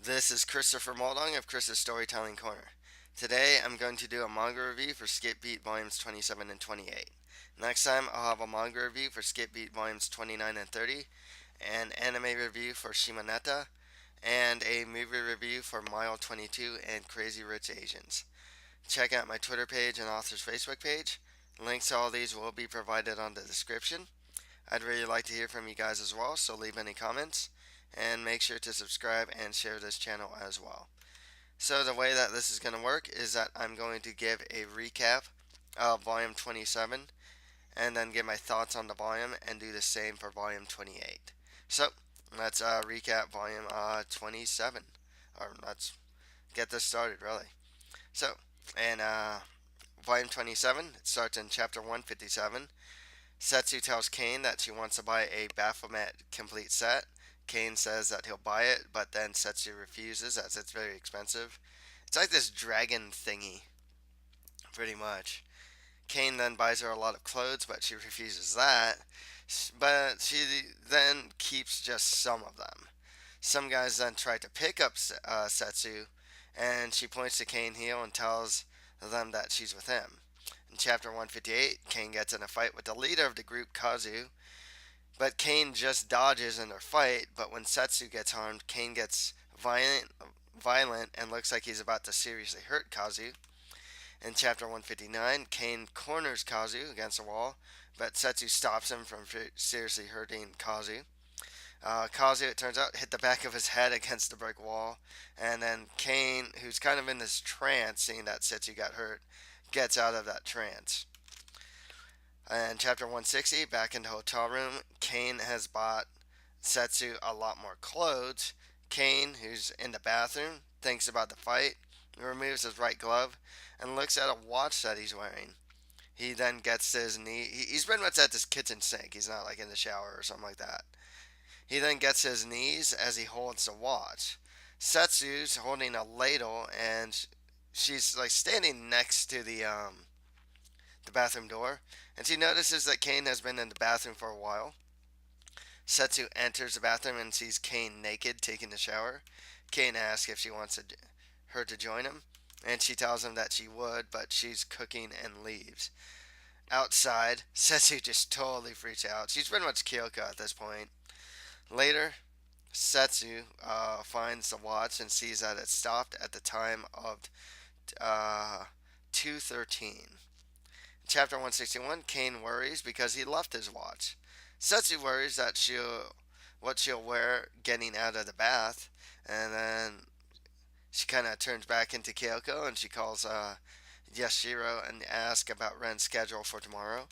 This is Christopher Moldong of Chris's Storytelling Corner. Today I'm going to do a manga review for Skip Beat Volumes 27 and 28. Next time I'll have a manga review for Skip Beat Volumes 29 and 30, an anime review for Shimoneta, and a movie review for Mile 22 and Crazy Rich Asians. Check out my Twitter page and author's Facebook page. Links to all these will be provided on the description. I'd really like to hear from you guys as well, so leave any comments and make sure to subscribe and share this channel as well. So the way that this is going to work is that I'm going to give a recap of volume 27 and then give my thoughts on the volume and do the same for volume 28. So let's recap volume 27, or let's get this started really. So in volume 27, it starts in chapter 157. Setsu tells Kane that she wants to buy a Baphomet complete set. Kane says that he'll buy it, but then Setsu refuses as it's very expensive. It's like this dragon thingy, pretty much. Kane then buys her a lot of clothes, but she refuses that. But she then keeps just some of them. Some guys then try to pick up Setsu, and she points to Kane heel and tells them that she's with him. In chapter 158, Kane gets in a fight with the leader of the group, Kazu, but Kane just dodges in their fight. But when Setsu gets harmed, Kane gets violent and looks like he's about to seriously hurt Kazu. In chapter 159, Kane corners Kazu against a wall, but Setsu stops him from seriously hurting Kazu. Kazu, it turns out, hit the back of his head against the brick wall, and then Kane, who's kind of in this trance, seeing that Setsu got hurt, gets out of that trance. In chapter 160, back in the hotel room, Kane has bought Setsu a lot more clothes. Kane, who's in the bathroom, thinks about the fight, removes his right glove, and looks at a watch that he's wearing. He then gets to his knee. He's pretty much at this kitchen sink. He's not like in the shower or something like that. He then gets to his knees as he holds the watch. Setsu's holding a ladle, and she's like standing next to the bathroom door, and she notices that Kane has been in the bathroom for a while. Setsu enters the bathroom and sees Kane naked taking a shower. Kane asks if she wants her to join him, and she tells him that she would, but she's cooking and leaves. Outside, Setsu just totally freaks out. She's pretty much Kyoko at this point. Later, Setsu finds the watch and sees that it stopped at the time of uh, 2:13. Chapter 161, Kane worries because he left his watch. Setsu worries that what she'll wear getting out of the bath, and then she kind of turns back into Kyoko and she calls Yashiro and asks about Ren's schedule for tomorrow.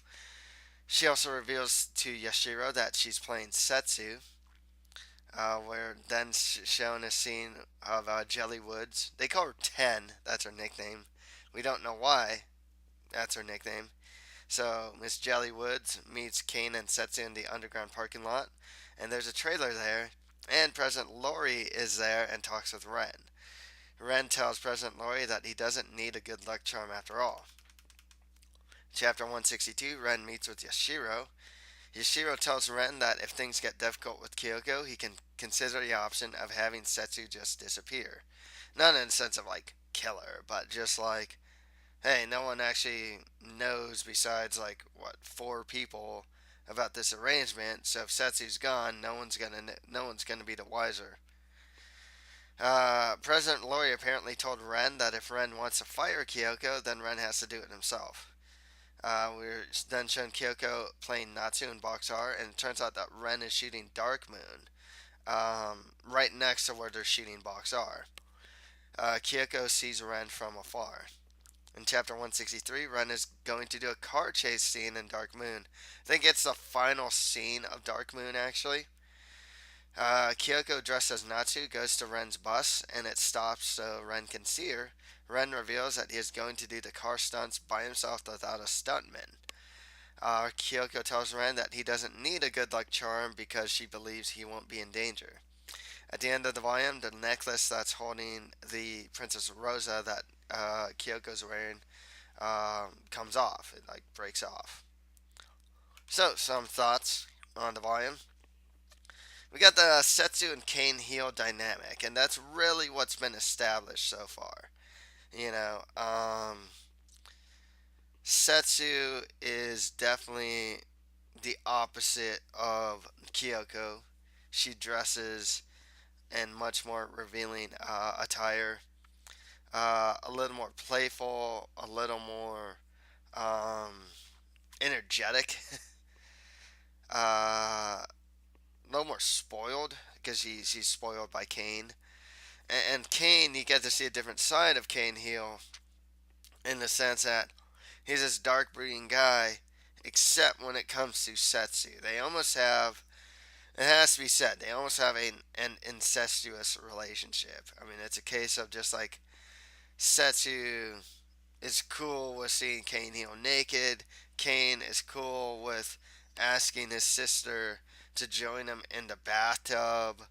She also reveals to Yashiro that she's playing Setsu. We're then shown a scene of Jelly Woods. They call her 10, that's her nickname. We don't know why that's her nickname. So Miss Jelly Woods meets Kane and Setsu in the underground parking lot, and there's a trailer there, and President Lori is there and talks with Ren. Ren tells President Lori that he doesn't need a good luck charm after all. Chapter 162, Ren meets with Yashiro. Yashiro tells Ren that if things get difficult with Kyoko, he can consider the option of having Setsu just disappear. Not in the sense of like kill her, but just like, hey, no one actually knows besides like what 4 people about this arrangement. So if Setsu's gone, no one's gonna be the wiser. President Lori apparently told Ren that if Ren wants to fire Kyoko, then Ren has to do it himself. We're then shown Kyoko playing Natsu in Box R, and it turns out that Ren is shooting Dark Moon right next to where they're shooting Box R. Kyoko sees Ren from afar. In chapter 163, Ren is going to do a car chase scene in Dark Moon. I think it's the final scene of Dark Moon, actually. Kyoko, dressed as Natsu, goes to Ren's bus, and it stops so Ren can see her. Ren reveals that he is going to do the car stunts by himself without a stuntman. Kyoko tells Ren that he doesn't need a good luck charm because she believes he won't be in danger. At the end of the volume, the necklace that's holding the Princess Rosa that Kyoko's wearing comes off. It like breaks off. So, some thoughts on the volume. we got the Setsu and Kane heel dynamic, and that's really what's been established so far. You know, Setsu is definitely the opposite of Kyoko. She dresses in much more revealing attire, a little more playful, a little more um, energetic, a little more spoiled because she's spoiled by Kane. And Kane, you get to see a different side of Kane heel in the sense that he's this dark brooding guy, except when it comes to Setsu. They almost have, it has to be said, they almost have an incestuous relationship. I mean, it's a case of just like Setsu is cool with seeing Kane heel naked. Kane is cool with asking his sister to join him in the bathtub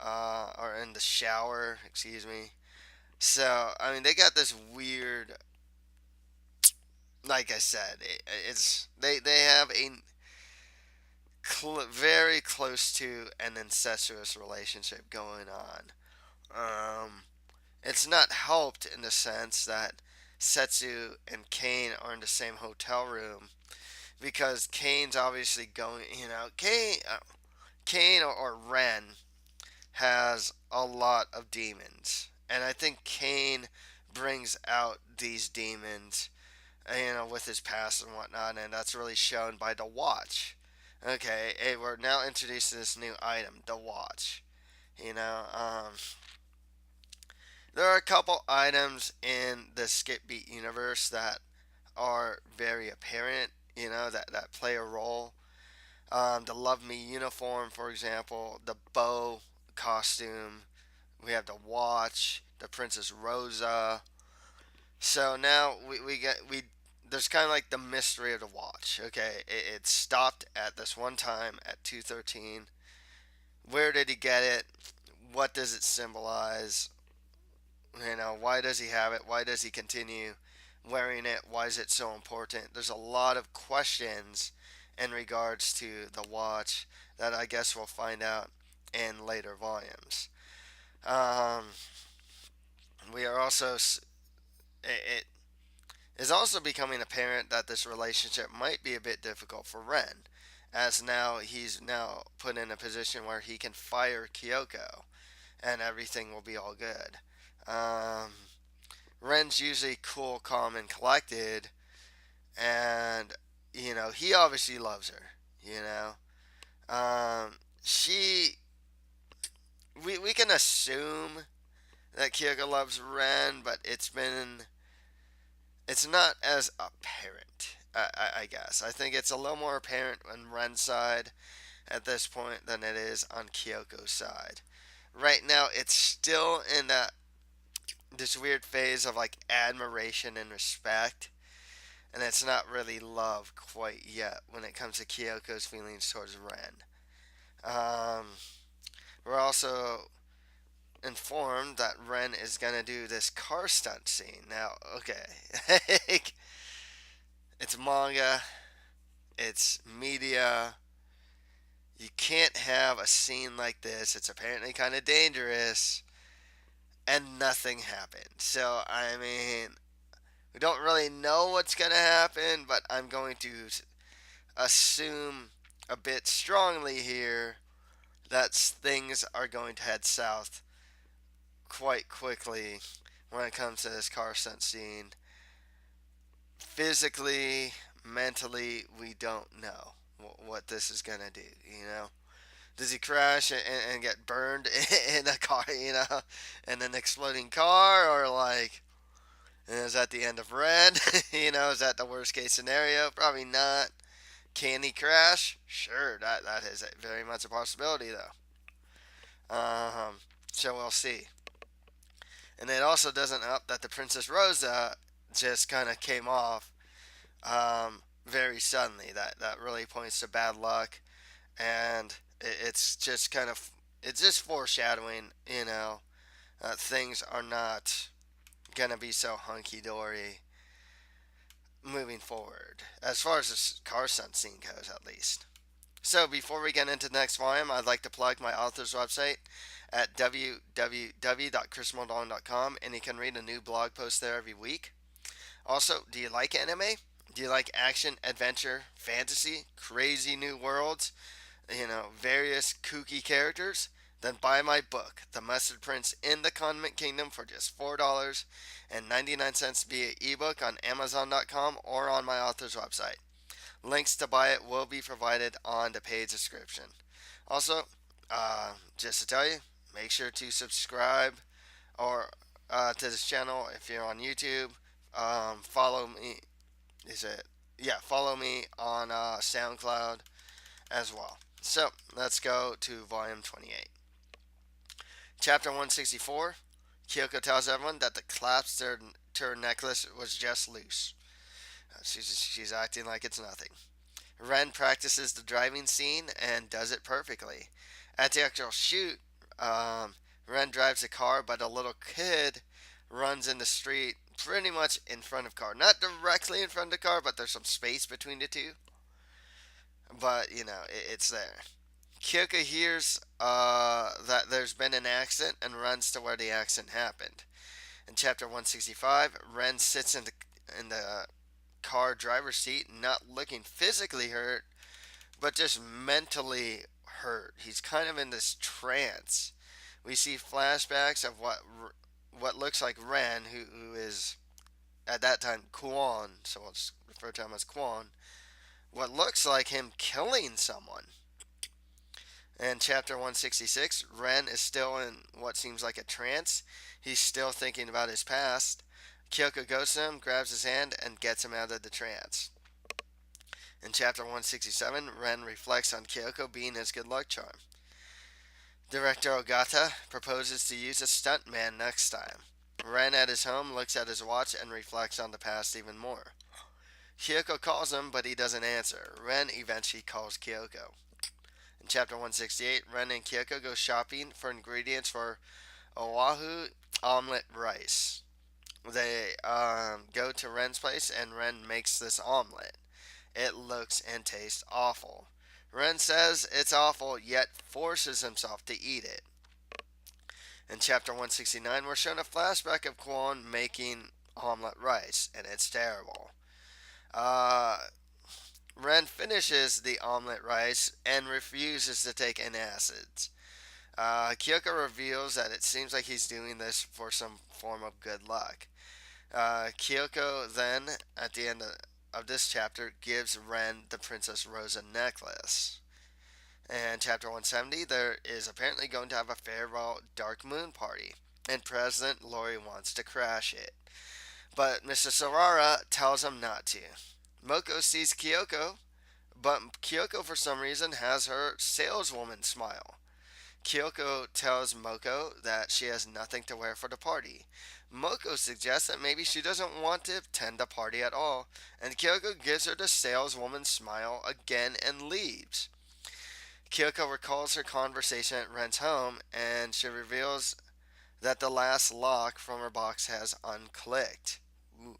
or in the shower, excuse me. So, I mean, they got this weird, like I said, it's they have a very close to an incestuous relationship going on. Um, it's not helped in the sense that Setsu and Kane are in the same hotel room because Kane's obviously going. Kane or Ren has a lot of demons, and I think Kane brings out these demons, with his past and whatnot, and that's really shown by the watch. Okay, hey, we're now introduced to this new item, the watch. You know, there are a couple items in the Skip Beat universe that are very apparent, that play a role. The Love Me uniform, for example, the bow costume, we have the watch, the Princess Rosa. So now we there's kind of like the mystery of the watch. Okay, it stopped at this one time at 213. Where did he get it? What does it symbolize? Why does he have it? Why does he continue wearing it? Why is it so important? There's a lot of questions in regards to the watch that I guess we'll find out in later volumes. Um, we are also it is also becoming apparent that this relationship might be a bit difficult for Ren, as now he's now put in a position where he can fire Kyoko, and everything will be all good. Um, Ren's usually cool, calm, and collected, and he obviously loves her. She we can assume that Kyoko loves Ren, but it's not as apparent. I guess I think it's a little more apparent on Ren's side at this point than it is on Kyoko's side. Right now, it's still in this weird phase of like admiration and respect, and it's not really love quite yet when it comes to Kyoko's feelings towards Ren. Um, we're also informed that Ren is gonna do this car stunt scene. Now, okay, it's manga, it's media. You can't have a scene like this. It's apparently kind of dangerous, and nothing happened. So, I mean, we don't really know what's gonna happen, but I'm going to assume a bit strongly here that things are going to head south quite quickly when it comes to this car stunt scene. Physically, mentally, we don't know what this is gonna do. Does he crash and get burned in a car, in an exploding car, or like, is that the end of Red? Is that the worst case scenario? Probably not. Can he crash? Sure, that is very much a possibility, though. So we'll see. And it also doesn't help that the Princess Rosa just kind of came off very suddenly. That really points to bad luck, and it's just it's just foreshadowing. Things are not gonna be so hunky dory moving forward, as far as this car stunt scene goes, at least. So before we get into the next volume, I'd like to plug my author's website at www.chrismoldong.com, and you can read a new blog post there every week. Also, do you like anime? Do you like action, adventure, fantasy, crazy new worlds, various kooky characters? Then buy my book, The Mustard Prince in the Condiment Kingdom, for just $4.99 via ebook on Amazon.com or on my author's website. Links to buy it will be provided on the page description. Also, just to tell you, make sure to subscribe or to this channel if you're on YouTube. Follow me. Is it? Yeah, follow me on SoundCloud as well. So let's go to volume 28. Chapter 164. Kyoko tells everyone that the clasp to her necklace was just loose. She's acting like it's nothing. Ren practices the driving scene and does it perfectly. At the actual shoot, Ren drives a car, but a little kid runs in the street pretty much in front of car. Not directly in front of the car, but there's some space between the two. But, it's there. Kyoko hears that there's been an accident and runs to where the accident happened. In chapter 165, Ren sits in the car driver's seat, not looking physically hurt, but just mentally hurt. He's kind of in this trance. We see flashbacks of what looks like Ren, who is at that time Kwon, so let's refer to him as Kwon. What looks like him killing someone. In chapter 166, Ren is still in what seems like a trance. He's still thinking about his past. Kyoko goes to him, grabs his hand, and gets him out of the trance. In chapter 167, Ren reflects on Kyoko being his good luck charm. Director Ogata proposes to use a stuntman next time. Ren at his home looks at his watch and reflects on the past even more. Kyoko calls him, but he doesn't answer. Ren eventually calls Kyoko. In chapter 168, Ren and Kyoko go shopping for ingredients for Oahu omelet rice. They go to Ren's place, and Ren makes this omelet. It looks and tastes awful. Ren says it's awful, yet forces himself to eat it. In chapter 169, we're shown a flashback of Kwon making omelet rice, and it's terrible. Ren finishes the omelet rice and refuses to take antacids. Kyoko reveals that it seems like he's doing this for some form of good luck. Kyoko then, at the end of this chapter, gives Ren the Princess Rosa necklace. And chapter 170, there is apparently going to have a farewell Dark Moon party, and President Lori wants to crash it. But Mr. Sarara tells him not to. Moko sees Kyoko, but Kyoko for some reason has her saleswoman smile. Kyoko tells Moko that she has nothing to wear for the party. Moko suggests that maybe she doesn't want to attend the party at all, and Kyoko gives her the saleswoman smile again and leaves. Kyoko recalls her conversation at Ren's home, and she reveals that the last lock from her box has unclicked. Ooh.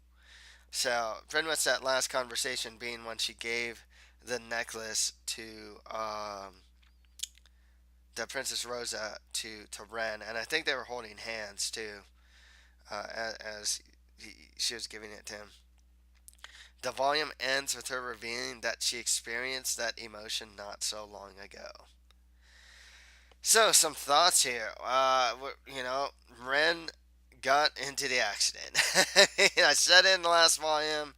So, pretty much that last conversation being when she gave the necklace to the Princess Rosa to Ren, and I think they were holding hands too, as she was giving it to him. The volume ends with her revealing that she experienced that emotion not so long ago. So, some thoughts here. Ren got into the accident. I said it in the last volume.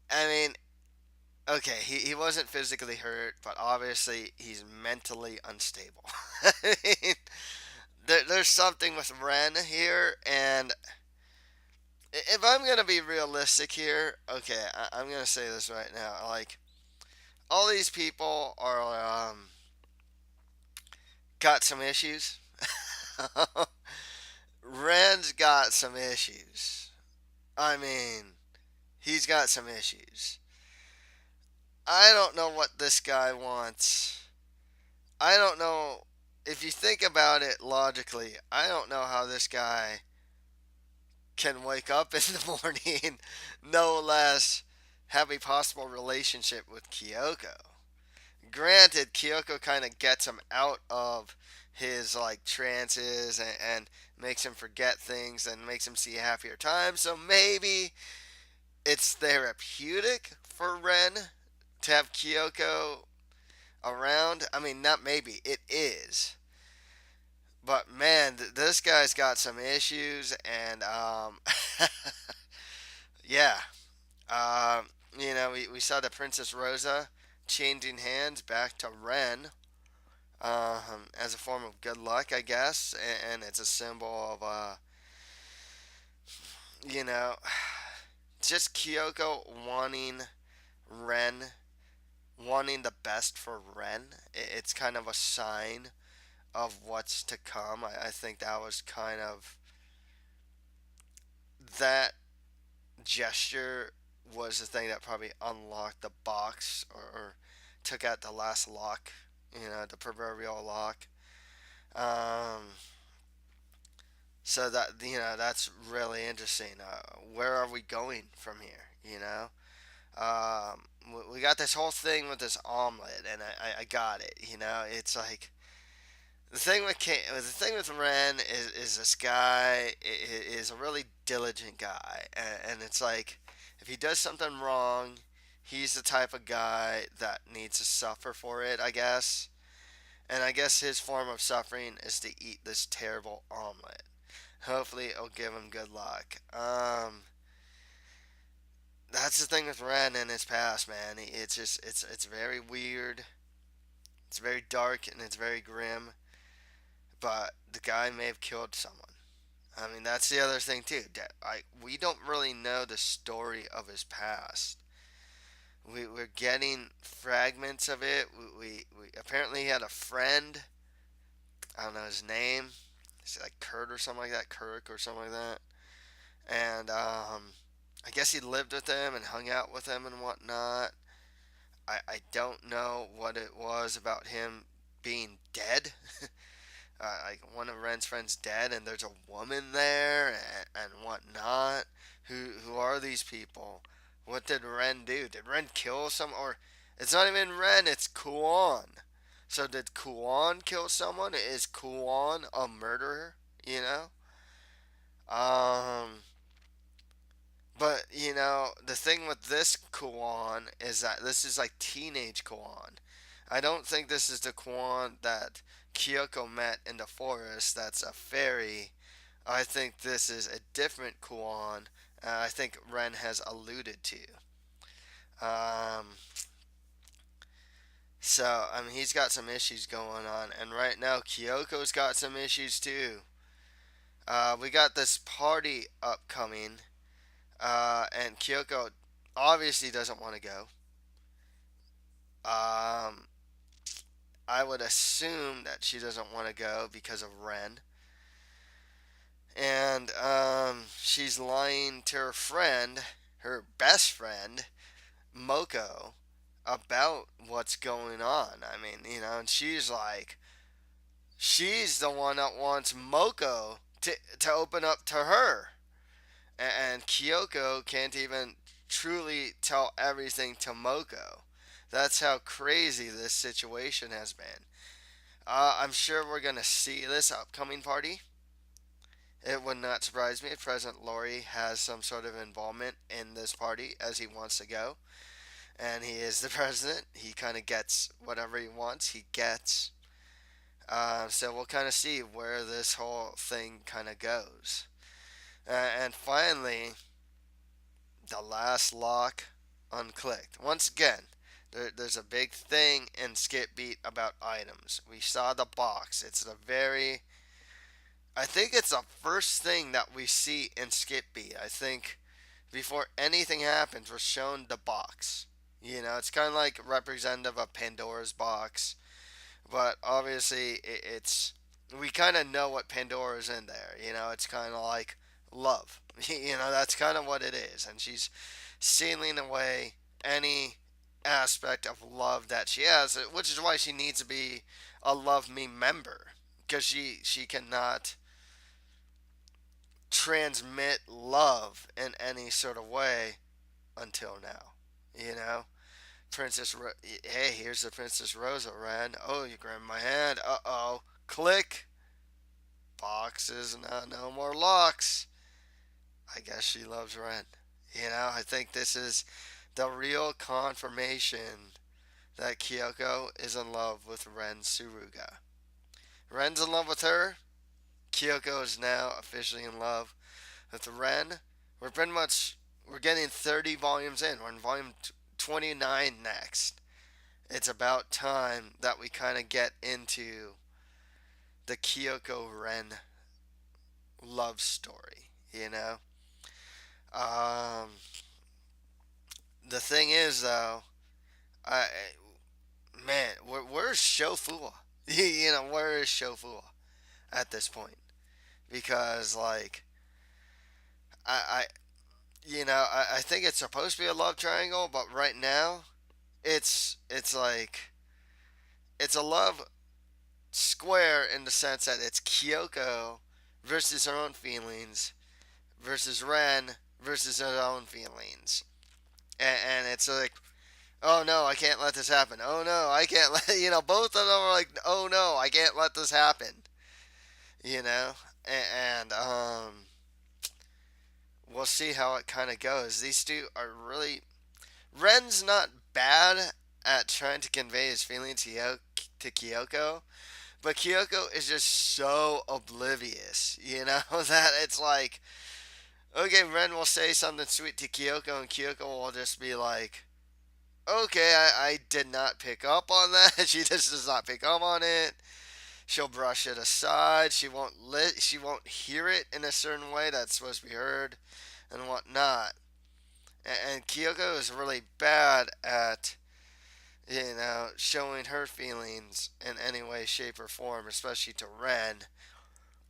I mean, okay, he wasn't physically hurt, but obviously he's mentally unstable. I mean, there's something with Ren here, and if I'm gonna be realistic here, okay, I'm gonna say this right now. Like, all these people are got some issues. Ren's got some issues. I mean, he's got some issues. I don't know what this guy wants. I don't know. If you think about it logically, I don't know how this guy can wake up in the morning, no less have a possible relationship with Kyoko. granted, Kyoko kind of gets him out of his like trances and makes him forget things and makes him see happier times. So maybe it's therapeutic for Ren to have Kyoko around. I mean, not maybe, it is. But man, this guy's got some issues, and yeah, we saw the Princess Rosa changing hands back to Ren as a form of good luck, I guess, and it's a symbol of, you know, just Kyoko wanting Ren, wanting the best for Ren. It's kind of a sign of what's to come. I think that was kind of that gesture was the thing that probably unlocked the box or took out the last lock, the proverbial lock. Um, so that's really interesting. Where are we going from here? We got this whole thing with this omelet, and I got it. It's like the thing with Ren is this guy is a really diligent guy, and it's like if he does something wrong, he's the type of guy that needs to suffer for it, I guess. And I guess his form of suffering is to eat this terrible omelet. Hopefully, it'll give him good luck. That's the thing with Ren in his past, man. It's just it's very weird. It's very dark and it's very grim. But the guy may have killed someone. I mean, that's the other thing too. We don't really know the story of his past. We're getting fragments of it. We apparently he had a friend. I don't know his name. It's like Kurt or something like that, Kirk or something like that. And I guess he lived with him and hung out with him and whatnot. I don't know what it was about him being dead. Like one of Ren's friends dead, and there's a woman there and whatnot. Who are these people? What did Ren do? Did Ren kill some? Or it's not even Ren. It's Kuon. So did Kuon kill someone? Is Kuon a murderer? You know. Um. But the thing with this Kuon is that this is like teenage Kuon. I don't think this is the Kuon that Kyoko met in the forest. That's a fairy. I think this is a different Kuon. I think Ren has alluded to. Um, so I mean, he's got some issues going on, and right now Kyoko's got some issues too. We got this party upcoming, and Kyoko obviously doesn't want to go. Um, I would assume that she doesn't want to go because of Ren. And she's lying to her friend, her best friend, Moko, about what's going on. I mean, and she's the one that wants Moko to open up to her. And Kyoko can't even truly tell everything to Moko. That's how crazy this situation has been. I'm sure we're going to see this upcoming party. It would not surprise me if President Lori has some sort of involvement in this party as he wants to go. And he is the president. He kind of gets whatever he wants, he gets. So we'll kind of see where this whole thing kind of goes. And finally, the last lock unclicked. Once again, there's a big thing in Skip Beat about items. We saw the box. I think it's the first thing that we see in Skip Beat. I think before anything happens, we're shown the box. It's kind of like representative of Pandora's box, but obviously it's we kind of know what Pandora's in there. It's kind of like love. That's kind of what it is, and she's sealing away any aspect of love that she has, which is why she needs to be a Love Me member because she cannot transmit love in any sort of way until now. Hey, here's the Princess Rosa, Ren. Oh, you grabbed my hand. Uh oh. Click. Boxes, no more locks. I guess she loves Ren. I think this is the real confirmation that Kyoko is in love with Ren Suruga. Ren's in love with her. Kyoko is now officially in love with Ren. We're getting 30 volumes in. We're in volume 29 next. It's about time that we kind of get into the Kyoko Ren love story, you know? Um, the thing is, though, I man, where's Shofua? Where is Shofua at this point? Because like I I think it's supposed to be a love triangle, but right now it's like it's a love square in the sense that it's Kyoko versus her own feelings versus Ren versus her own feelings, and it's like, oh no, I can't let this happen. Oh no, I can't let both of them are like, oh no, I can't let this happen. You know, and we'll see how it kind of goes. These two are really Ren's not bad at trying to convey his feelings to Kyoko, but Kyoko is just so oblivious, that it's like, okay, Ren will say something sweet to Kyoko, and Kyoko will just be like, okay, I did not pick up on that. She just does not pick up on it. She'll brush it aside. She won't hear it in a certain way that's supposed to be heard, and whatnot. And Kyoko is really bad at showing her feelings in any way, shape, or form, especially to Ren.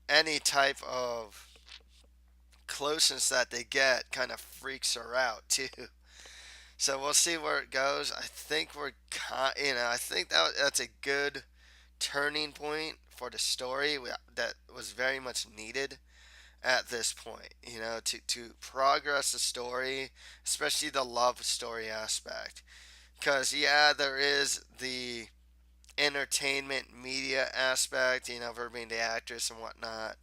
Any type of closeness that they get kind of freaks her out too. So we'll see where it goes. I think I think that's a good turning point for the story that was very much needed at this point. To progress the story, especially the love story aspect. Because yeah, there is the entertainment media aspect, of her being the actress and whatnot.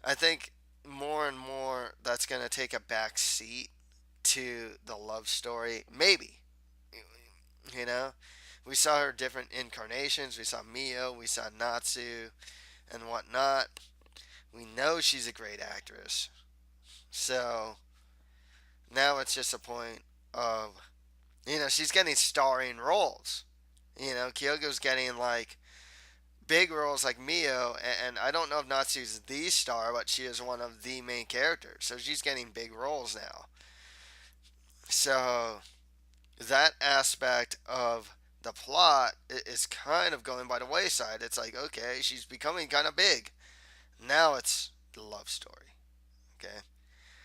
I think more and more that's going to take a back seat to the love story. Maybe. You know? We saw her different incarnations. We saw Mio, we saw Natsu, and whatnot. We know she's a great actress. So now it's just a point of, she's getting starring roles. Kyogo's getting like big roles like Mio, and I don't know if Natsu's the star, but she is one of the main characters. So she's getting big roles now. So that aspect of the plot is kind of going by the wayside. It's like, okay, she's becoming kind of big. Now it's the love story. Okay,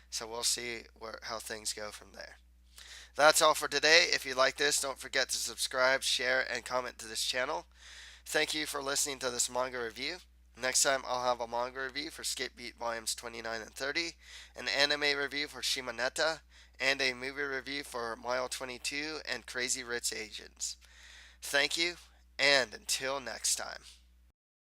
so we'll see how things go from there. That's all for today. If you like this, don't forget to subscribe, share, and comment to this channel. Thank you for listening to this manga review. Next time I'll have a manga review for Skip Beat Volumes 29 and 30, an anime review for Shimoneta, and a movie review for Mile 22 and Crazy Rich Asians. Thank you, and until next time.